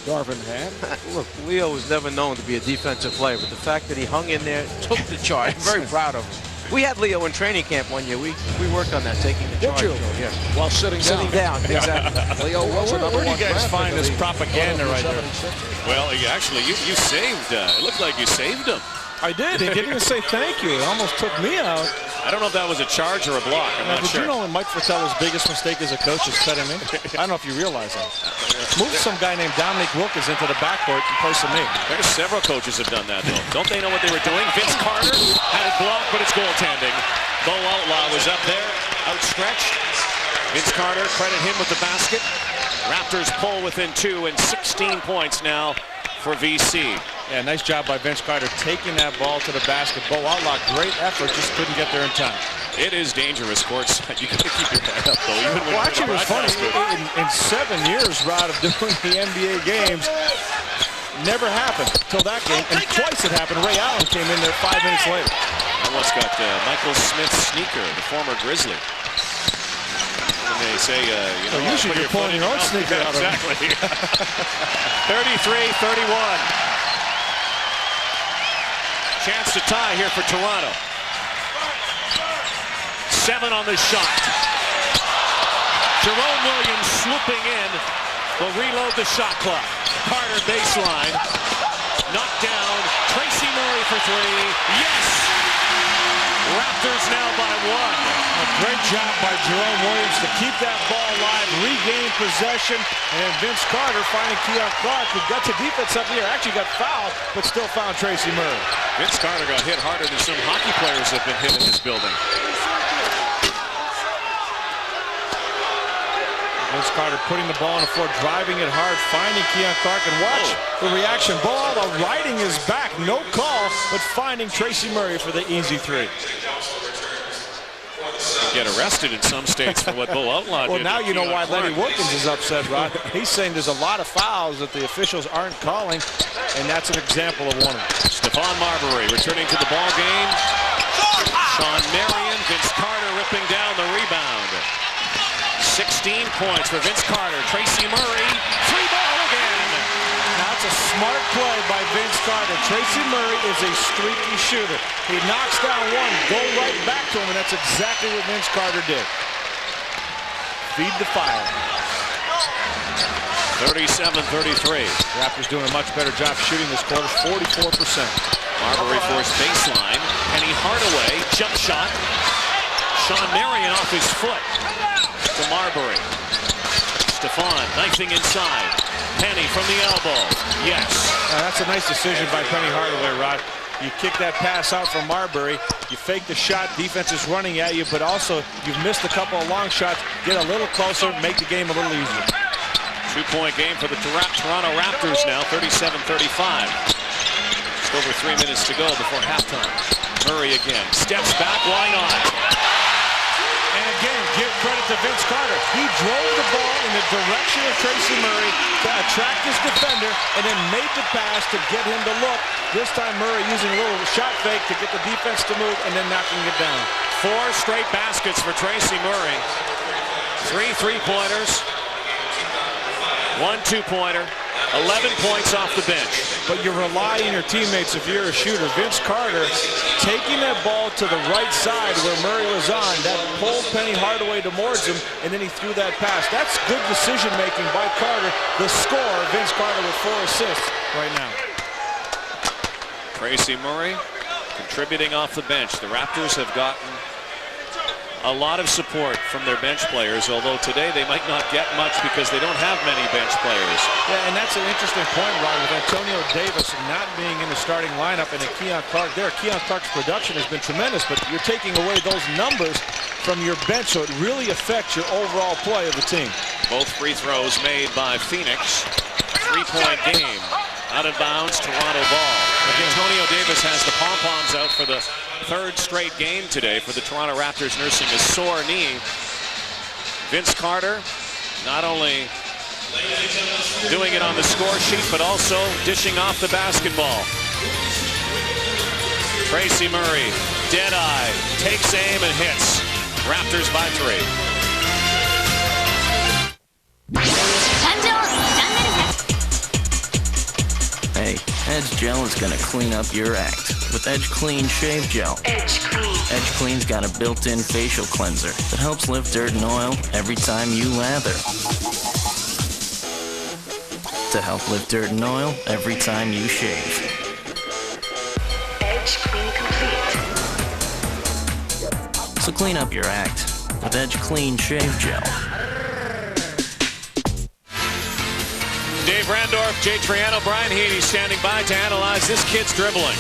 S10: Darvin Ham.
S11: Look, Leo was never known to be a defensive player, but the fact that he hung in there, took the charge. I'm very proud of him. We had Leo in training camp one year. We worked on that, taking the charge.
S10: Did you?
S11: Yeah.
S10: While sitting down.
S11: Exactly.
S10: Leo was a number
S2: Where do
S10: one
S2: you guys
S10: draft
S2: find
S10: pick
S2: this
S10: of the
S2: propaganda right there?
S10: 76ers.
S1: Well, actually, you saved, it looked like you saved him.
S2: I did. He didn't even say thank you. It almost took me out.
S1: I don't know if that was a charge or a block. I'm not
S2: Did
S1: sure.
S2: you know Mike Fratello's biggest mistake as a coach is cut him in? I don't know if you realize that. Move some guy named Dominic Wilkins into the backcourt in place of me.
S1: There's several coaches have done that, though. Don't they know what they were doing? Vince Carter had it blocked, but it's goaltending. Bo Outlaw was up there, outstretched. Vince Carter, credit him with the basket. Raptors pull within 2 and 16 points now for VC.
S2: Yeah, nice job by Vince Carter taking that ball to the basket. Bo Outlaw, great effort, just couldn't get there in time.
S1: It is dangerous, courts. You got to keep your head up, though. Even when
S2: Actually, it was funny. In 7 years, Rod, of doing the NBA games, never happened till that game. And twice it happened. Ray Allen came in there 5 minutes later.
S1: Almost got Michael Smith's sneaker, the former Grizzly. And they say,
S2: usually you're pulling your own sneaker out.
S1: Exactly. 33-31. Chance to tie here for Toronto. 7 on the shot. Jerome Williams swooping in. Will reload the shot clock. Carter baseline. Knocked down. Tracy Murray for 3. Yes! Raptors now by 1.
S2: A great job by Jerome Williams to keep that ball alive, regain possession, and then Vince Carter finding Keon Clark, who got to defense up here, actually got fouled, but still found Tracy Murray.
S1: Vince Carter got hit harder than some hockey players have been hit in this building.
S2: Vince Carter putting the ball on the floor, driving it hard, finding Keon Clark, and watch the reaction. Ball riding his back, no call, but finding Tracy Murray for the easy 3.
S1: Get arrested in some states for what Bo Outlaw did.
S2: Well, now you know why
S1: Clark.
S2: Lenny Wilkins is upset, Rod. He's saying there's a lot of fouls that the officials aren't calling, and that's an example of one of them.
S1: Stephon Marbury returning to the ball game. Sean Marion, Vince Carter ripping down the rebound. 16 points for Vince Carter. Tracy Murray, 3-ball again.
S2: Now it's a smart play by Vince Carter. Tracy Murray is a streaky shooter. He knocks down one, go right back to him, and that's exactly what Vince Carter did. Feed the fire.
S1: 37-33.
S2: Raptors doing a much better job shooting this quarter, 44%.
S1: Marbury forced baseline. Penny Hardaway, jump shot. Sean Marion off his foot to Marbury. Stephon knifing inside. Penny from the elbow. Yes.
S2: That's a nice decision by Penny Hardaway, Rod. You kick that pass out from Marbury. You fake the shot. Defense is running at you, but also you've missed a couple of long shots. Get a little closer, make the game a little easier.
S1: 2-point game for the Toronto Raptors now, 37-35. Just over 3 minutes to go before halftime. Murray again. Steps back. Why not?
S2: And again, give credit to Vince Carter. He drove the ball in the direction of Tracy Murray to attract his defender and then made the pass to get him to look. This time Murray using a little shot fake to get the defense to move and then knocking it down.
S1: 4 straight baskets for Tracy Murray. 3 3-pointers. 1 2-pointer. 11 points off the bench.
S2: But you rely on your teammates if you're a shooter. Vince Carter taking that ball to the right side where Murray was on. That pulled Penny Hardaway towards him, and then he threw that pass. That's good decision-making by Carter. The scorer, Vince Carter, with 4 assists right now.
S1: Tracy Murray contributing off the bench. The Raptors have gotten a lot of support from their bench players, although today they might not get much because they don't have many bench players.
S2: Yeah, and that's an interesting point, Rod, with Antonio Davis not being in the starting lineup and Keon Clark there. Keon Clark's production has been tremendous, but you're taking away those numbers from your bench, so it really affects your overall play of the team.
S1: Both free throws made by Phoenix. 3-point game. Out of bounds, Toronto ball. Antonio Davis has the pom-poms out for the 3rd straight game today for the Toronto Raptors, nursing a sore knee. Vince Carter not only doing it on the score sheet, but also dishing off the basketball. Tracy Murray, dead-eye, takes aim and hits. Raptors by 3.
S12: Hey, Edge Gel is gonna clean up your act with Edge Clean Shave Gel. Edge Clean. Edge Clean's got a built-in facial cleanser that helps lift dirt and oil every time you lather. To help lift dirt and oil every time you shave. Edge Clean Complete. So clean up your act with Edge Clean Shave Gel.
S1: Dave Randorf, Jay Triano, Brian Heaney standing by to analyze this kid's dribbling.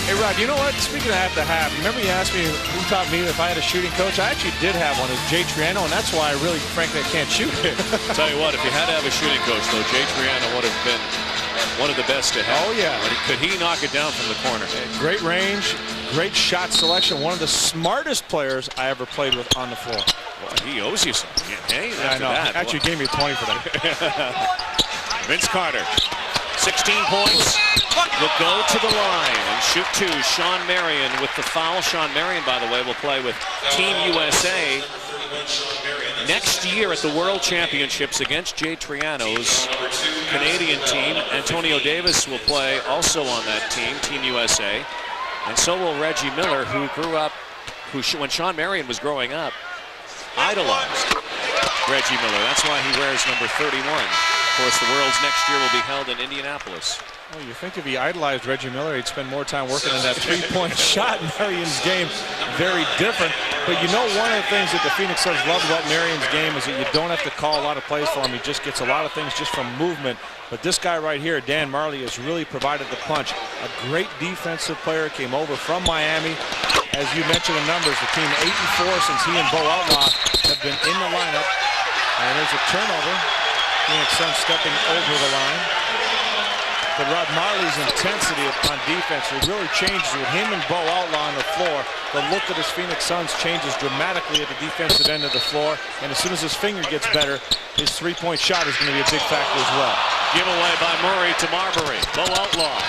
S2: Hey, Rod, you know what? Speaking of have, remember you asked me who taught me if I had a shooting coach? I actually did have one. It was Jay Triano, and that's why I really, frankly, I can't shoot it.
S1: Tell you what, if you had to have a shooting coach, though, Jay Triano would have been one of the best to have.
S2: Oh, yeah.
S1: But could he knock it down from the corner?
S2: Great range, great shot selection. One of the smartest players I ever played with on the floor.
S1: Well, he owes you some. Hey,
S2: I know.
S1: That,
S2: actually gave me a 20 for that.
S1: Vince Carter, 16 points, will go to the line and shoot 2. Sean Marion with the foul. Sean Marion, by the way, will play with Team USA next year at the World Championships against Jay Triano's Canadian team. Antonio Davis will play also on that team, Team USA. And so will Reggie Miller, who grew up, when Sean Marion was growing up, idolized Reggie Miller. That's why he wears number 31. Of course, the Worlds next year will be held in Indianapolis.
S2: Well, you think if he idolized Reggie Miller, he'd spend more time working on that 3-point shot in Marion's game. Very different. But you know, one of the things that the Phoenix Suns love about Marion's game is that you don't have to call a lot of plays for him. He just gets a lot of things just from movement. But this guy right here, Dan Marley, has really provided the punch. A great defensive player, came over from Miami. As you mentioned the numbers, the team 8-4 since he and Bo Outlaw have been in the lineup. And there's a turnover. Phoenix Suns stepping over the line. But Rod Marley's intensity on defense really changes with him and Bo Outlaw on the floor. The look of this Phoenix Suns changes dramatically at the defensive end of the floor. And as soon as his finger gets better, his 3-point shot is going to be a big factor as well.
S1: Giveaway by Murray to Marbury. Bo Outlaw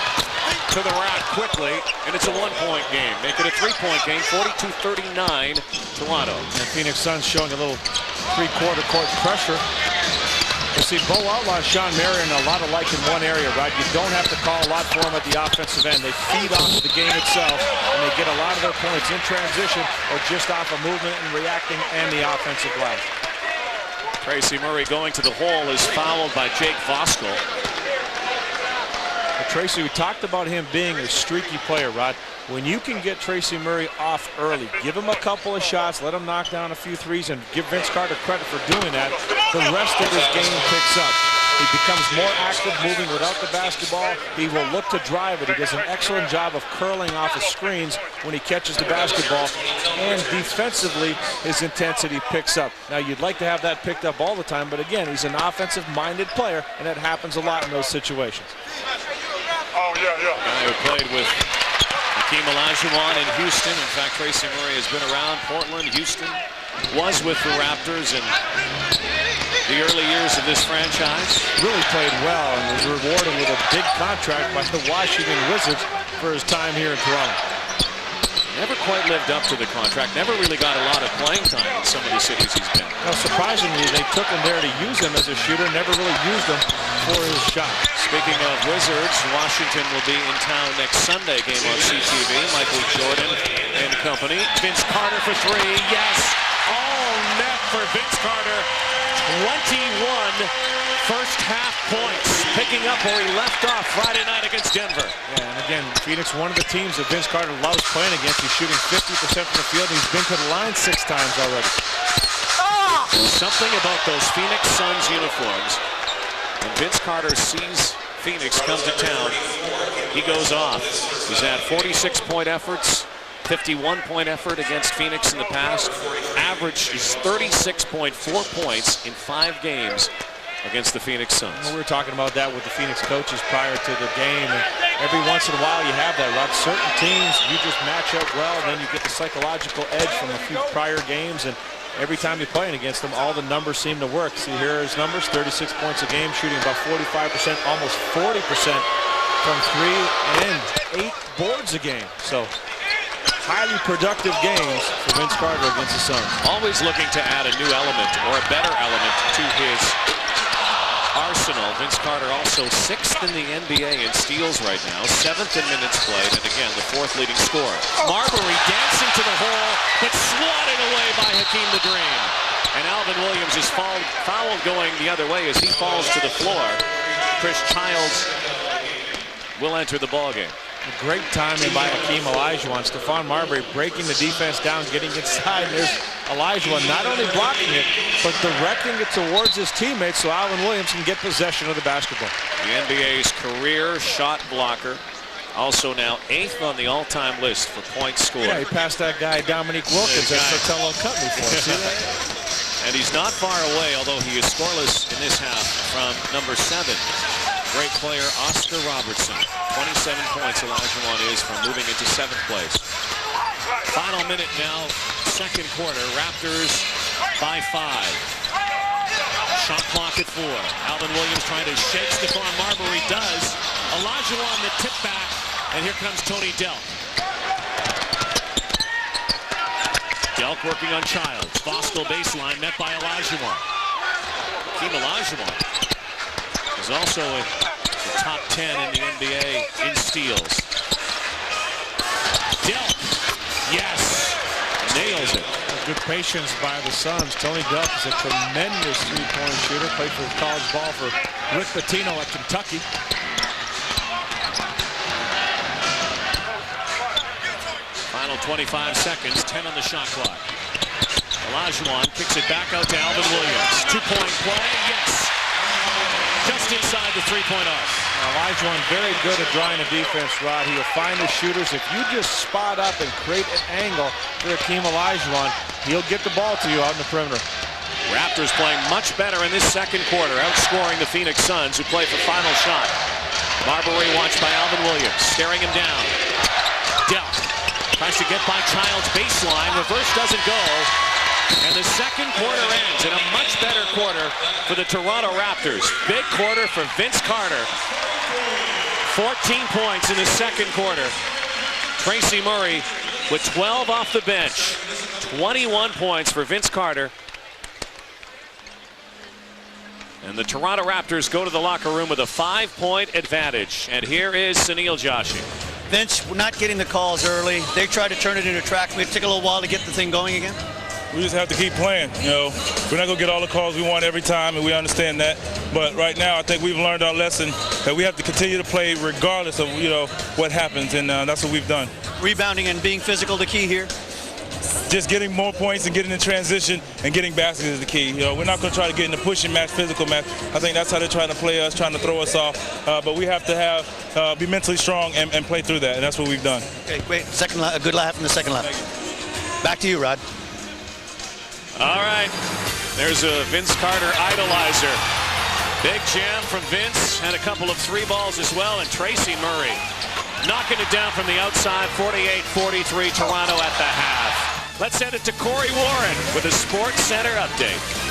S1: to the rack quickly, and it's a 1-point game. Make it a 3-point game, 42-39, Toronto.
S2: And Phoenix Suns showing a little 3-quarter court pressure. You see, Bo Outlaw and Sean Marion a lot alike in one area, right? You don't have to call a lot for them at the offensive end. They feed off of the game itself, and they get a lot of their points in transition or just off of movement and reacting and the offensive glass.
S1: Tracy Murray going to the hole is fouled by Jake Voskuhl.
S2: Tracy, we talked about him being a streaky player, Rod. When you can get Tracy Murray off early, give him a couple of shots, let him knock down a few threes, and give Vince Carter credit for doing that, the rest of his game picks up. He becomes more active moving without the basketball. He will look to drive it. He does an excellent job of curling off of screens when he catches the basketball. And defensively, his intensity picks up. Now, you'd like to have that picked up all the time, but again, he's an offensive-minded player, and that happens a lot in those situations.
S1: Guy who played with the Hakeem Olajuwon in Houston. In fact, Tracy Murray has been around Portland. Houston was with the Raptors in the early years of this franchise.
S2: Really played well and was rewarded with a big contract by the Washington Wizards for his time here in Toronto.
S1: Never quite lived up to the contract. Never really got a lot of playing time in some of the cities he's been.
S2: Now, surprisingly, they took him there to use him as a shooter. Never really used him for his shot.
S1: Speaking of Wizards, Washington will be in town next Sunday. Game on CTV. Michael Jordan and company. Vince Carter for three. Yes. All net for Vince Carter. 21 first half points. Picking up where he left off Friday night against Denver.
S2: Yeah, and again, Phoenix, one of the teams that Vince Carter loves playing against. He's shooting 50% from the field. He's been to the line 6 times already.
S1: Something about those Phoenix Suns uniforms. When Vince Carter sees Phoenix come to town, he goes off. He's had 46-point efforts, 51-point effort against Phoenix in the past. Average is 36.4 points in 5 games against the Phoenix Suns.
S2: Well, we were talking about that with the Phoenix coaches prior to the game, and every once in a while you have that, Rod. Certain teams, you just match up well, and then you get the psychological edge from a few prior games, and every time you're playing against them, all the numbers seem to work. See, here are his numbers: 36 points a game, shooting about 45%, almost 40% from 3, and 8 boards a game. So highly productive games for Vince Carter against the Suns.
S1: Always looking to add a new element or a better element to his arsenal. Vince Carter also 6th in the NBA in steals right now, 7th in minutes played, and again the 4th leading scorer. Marbury dancing to the hole, but swatted away by Hakeem the Dream. And Alvin Williams is fouled going the other way as he falls to the floor. Chris Childs will enter the ballgame.
S2: Great timing by Hakeem Olajuwon. Stephon Marbury breaking the defense down, getting inside. There's Olajuwon not only blocking it, but directing it towards his teammates so Alvin Williams can get possession of the basketball.
S1: The NBA's career shot blocker. Also now 8th on the all-time list for points scored.
S2: Yeah, he passed that guy Dominique Wilkins at Sotelo Cup before. See that?
S1: And he's not far away, although he is scoreless in this half, from number 7. Great player Oscar Robertson. 27 points Olajuwon is from moving into 7th place. Final minute now, second quarter. Raptors by 5. Shot clock at 4. Alvin Williams trying to shake Stephon Marbury. Does. Olajuwon the tip back. And here comes Tony Delk. Delk working on Childs. Boston baseline met by Olajuwon. Hakeem Olajuwon is also in the top 10 in the NBA in steals. Delk, yes, nails it.
S2: Good patience by the Suns. Tony Delk is a tremendous three-point shooter. Played for college ball for Rick Pitino at Kentucky.
S1: Final 25 seconds, 10 on the shot clock. Olajuwon kicks it back out to Alvin Williams. 2-point play, yes. Just inside the 3-point arc.
S2: Olajuwon very good at drawing the defense, Rod. He'll find the shooters. If you just spot up and create an angle for Hakeem Olajuwon, he'll get the ball to you out in the perimeter.
S1: Raptors playing much better in this second quarter, outscoring the Phoenix Suns, who play for final shot. Marbury watched by Alvin Williams, staring him down. Delk tries to get by Childs' baseline. Reverse doesn't go. And the second quarter ends in a much better quarter for the Toronto Raptors. Big quarter for Vince Carter. 14 points in the second quarter. Tracy Murray with 12 off the bench. 21 points for Vince Carter. And the Toronto Raptors go to the locker room with a 5-point advantage. And here is Sunil Joshi.
S5: Vince, we're not getting the calls early. They tried to turn it into track. It took a little while to get the thing going again.
S13: We just have to keep playing. You know, we're not going to get all the calls we want every time, and we understand that. But right now, I think we've learned our lesson that we have to continue to play regardless of, you know, what happens, and that's what we've done.
S5: Rebounding and being physical, the key here?
S13: Just getting more points and getting in transition and getting baskets is the key. You know, we're not going to try to get in the pushing match, physical match. I think that's how they're trying to play us, trying to throw us off. But we have to be mentally strong and play through that, and that's what we've done.
S5: Okay, great. A good laugh in the second lap. Back to you, Rod.
S1: All right, there's a Vince Carter idolizer. Big jam from Vince and a couple of 3 balls as well. And Tracy Murray knocking it down from the outside. 48-43 Toronto at the half. Let's send it to Corey Warren with a Sports Center update.